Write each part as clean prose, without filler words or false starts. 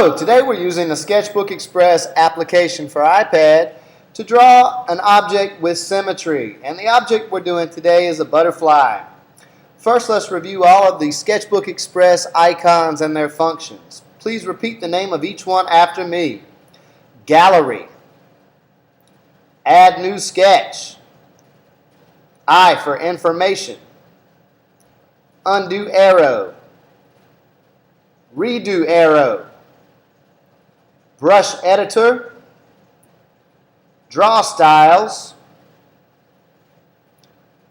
Hello, today we're using the SketchBook Express application for iPad to draw an object with symmetry. And the object we're doing today is a butterfly. First, let's review all of the SketchBook Express icons and their functions. Please repeat the name of each one after me. Gallery. Add new sketch. I for information. Undo arrow. Redo arrow. Brush editor, draw styles,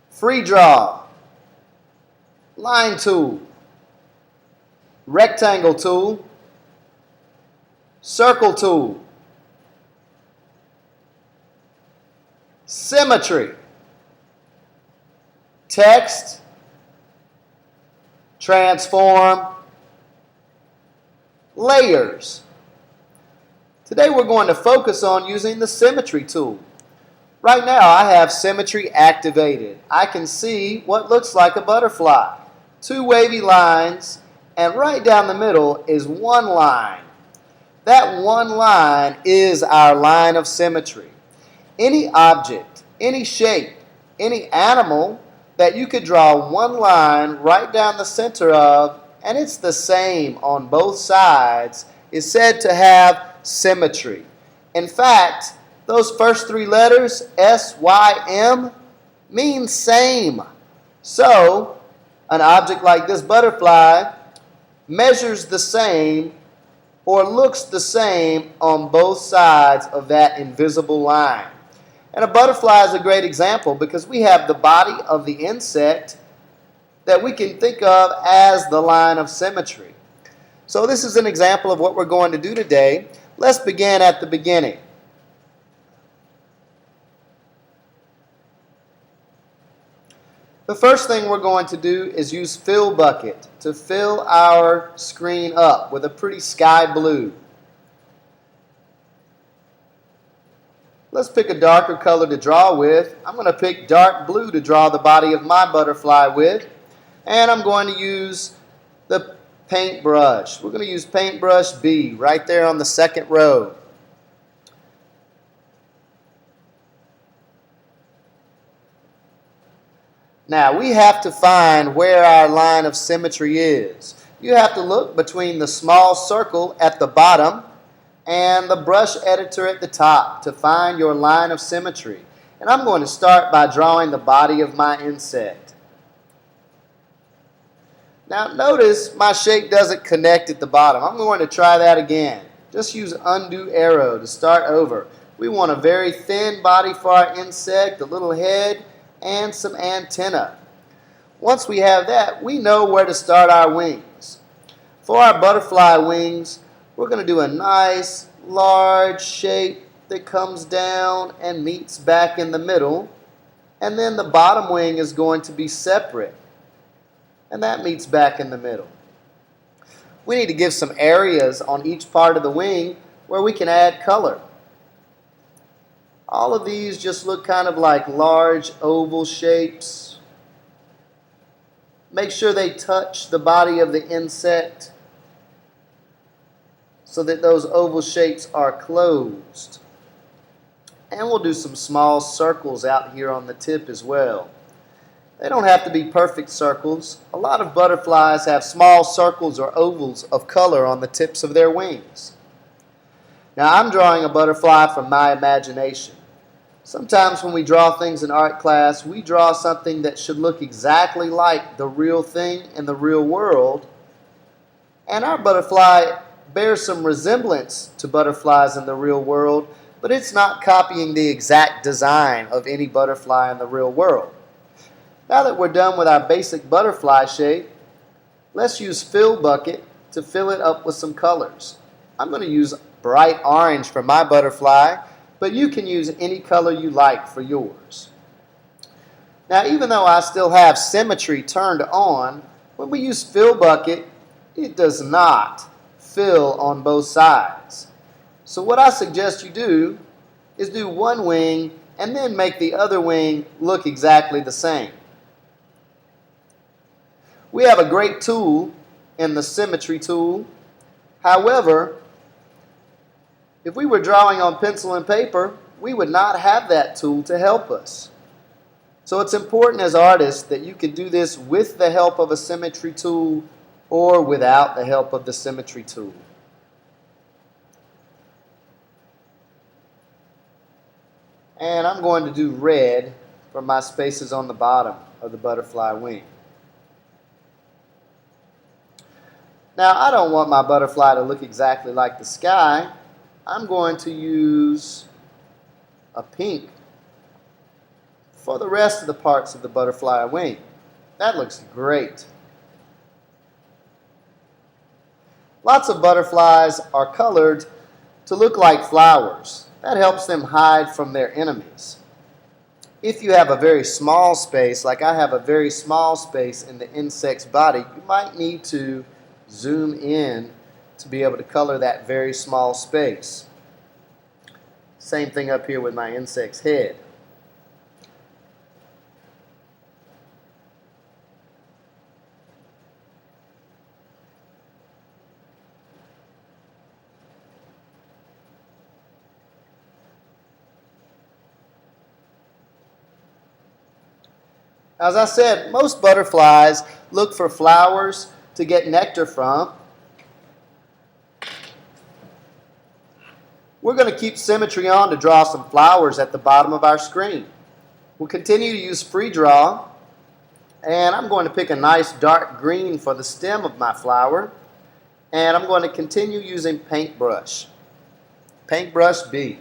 free draw, line tool, rectangle tool, circle tool, symmetry, text, transform, layers. Today we're going to focus on using the Symmetry tool. Right now I have Symmetry activated. I can see what looks like a butterfly. Two wavy lines, and right down the middle is one line. That one line is our line of symmetry. Any object, any shape, any animal that you could draw one line right down the center of, and it's the same on both sides, is said to have symmetry. In fact, those first three letters, S-Y-M, mean same. So, an object like this butterfly measures the same or looks the same on both sides of that invisible line. And a butterfly is a great example because we have the body of the insect that we can think of as the line of symmetry. So this is an example of what we're going to do today. Let's begin at the beginning. The first thing we're going to do is use Fill Bucket to fill our screen up with a pretty sky blue. Let's pick a darker color to draw with. I'm going to pick dark blue to draw the body of my butterfly with. And I'm going to use the paintbrush. We're going to use paintbrush B right there on the second row. Now we have to find where our line of symmetry is. You have to look between the small circle at the bottom and the brush editor at the top to find your line of symmetry. And I'm going to start by drawing the body of my insect. Now notice my shape doesn't connect at the bottom. I'm going to try that again. Just use undo arrow to start over. We want a very thin body for our insect, a little head, and some antenna. Once we have that, we know where to start our wings. For our butterfly wings, we're going to do a nice large shape that comes down and meets back in the middle. And then the bottom wing is going to be separate. And that meets back in the middle. We need to give some areas on each part of the wing where we can add color. All of these just look kind of like large oval shapes. Make sure they touch the body of the insect so that those oval shapes are closed. And we'll do some small circles out here on the tip as well. They don't have to be perfect circles. A lot of butterflies have small circles or ovals of color on the tips of their wings. Now I'm drawing a butterfly from my imagination. Sometimes when we draw things in art class, we draw something that should look exactly like the real thing in the real world. And our butterfly bears some resemblance to butterflies in the real world, but it's not copying the exact design of any butterfly in the real world. Now that we're done with our basic butterfly shape, let's use Fill Bucket to fill it up with some colors. I'm going to use bright orange for my butterfly, but you can use any color you like for yours. Now even though I still have symmetry turned on, when we use Fill Bucket, it does not fill on both sides. So what I suggest you do is do one wing and then make the other wing look exactly the same. We have a great tool in the Symmetry tool. However, If we were drawing on pencil and paper, we would not have that tool to help us. So it's important as artists that you can do this with the help of a symmetry tool or without the help of the symmetry tool. And I'm going to do red for my spaces on the bottom of the butterfly wing. Now, I don't want my butterfly to look exactly like the sky. I'm going to use a pink for the rest of the parts of the butterfly wing. That looks great. Lots of butterflies are colored to look like flowers. That helps them hide from their enemies. If you have a very small space, like I have a very small space in the insect's body, you might need to zoom in to be able to color that very small space. Same thing up here with my insect's head. As I said, most butterflies look for flowers to get nectar from. We're going to keep symmetry on to draw some flowers at the bottom of our screen. We'll continue to use free draw, and I'm going to pick a nice dark green for the stem of my flower, and I'm going to continue using paintbrush. Paintbrush B.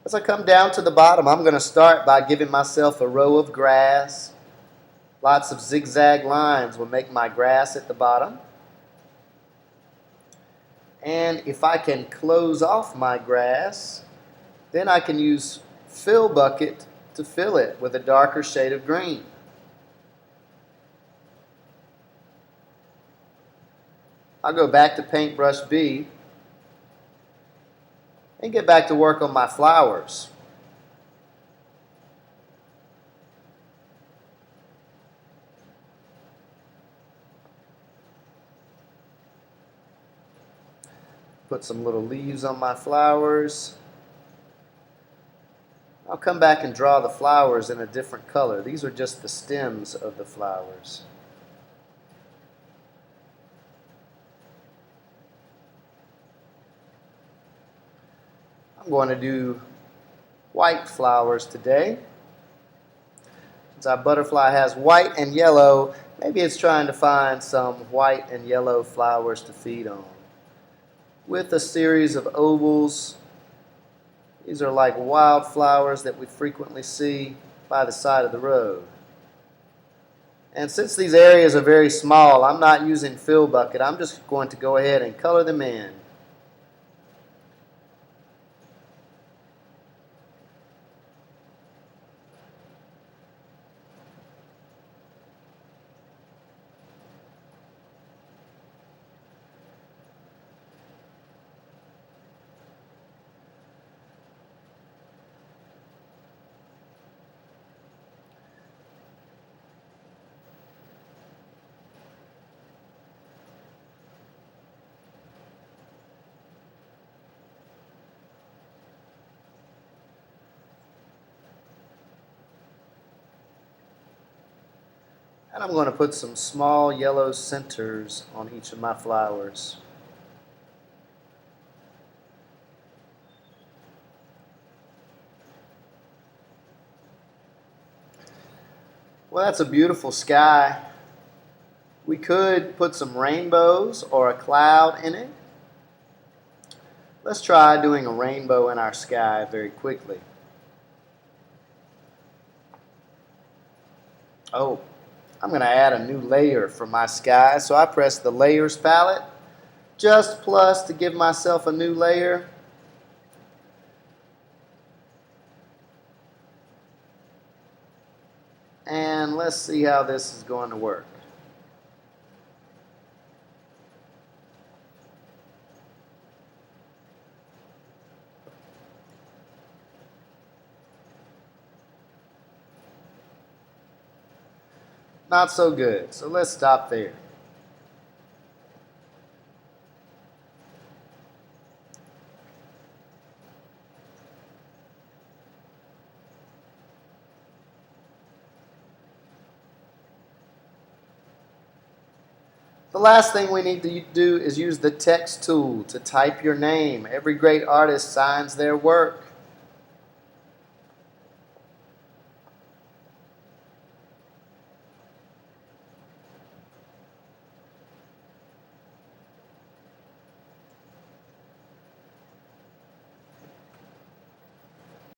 As I come down to the bottom, I'm going to start by giving myself a row of grass. Lots of zigzag lines will make my grass at the bottom. And if I can close off my grass, then I can use fill bucket to fill it with a darker shade of green. I'll go back to paintbrush B and get back to work on my flowers. Put some little leaves on my flowers. I'll come back and draw the flowers in a different color. These are just the stems of the flowers. I'm going to do white flowers today. Since our butterfly has white and yellow, maybe it's trying to find some white and yellow flowers to feed on. With a series of ovals. These are like wildflowers that we frequently see by the side of the road. And since these areas are very small, I'm not using fill bucket. I'm just going to go ahead and color them in. And I'm going to put some small yellow centers on each of my flowers. Well, that's a beautiful sky. We could put some rainbows or a cloud in it. Let's try doing a rainbow in our sky very quickly. Oh, I'm going to add a new layer for my sky, so I press the Layers palette, just plus to give myself a new layer. And let's see how this is going to work. Not so good, so let's stop there. The last thing we need to do is use the text tool to type your name. Every great artist signs their work.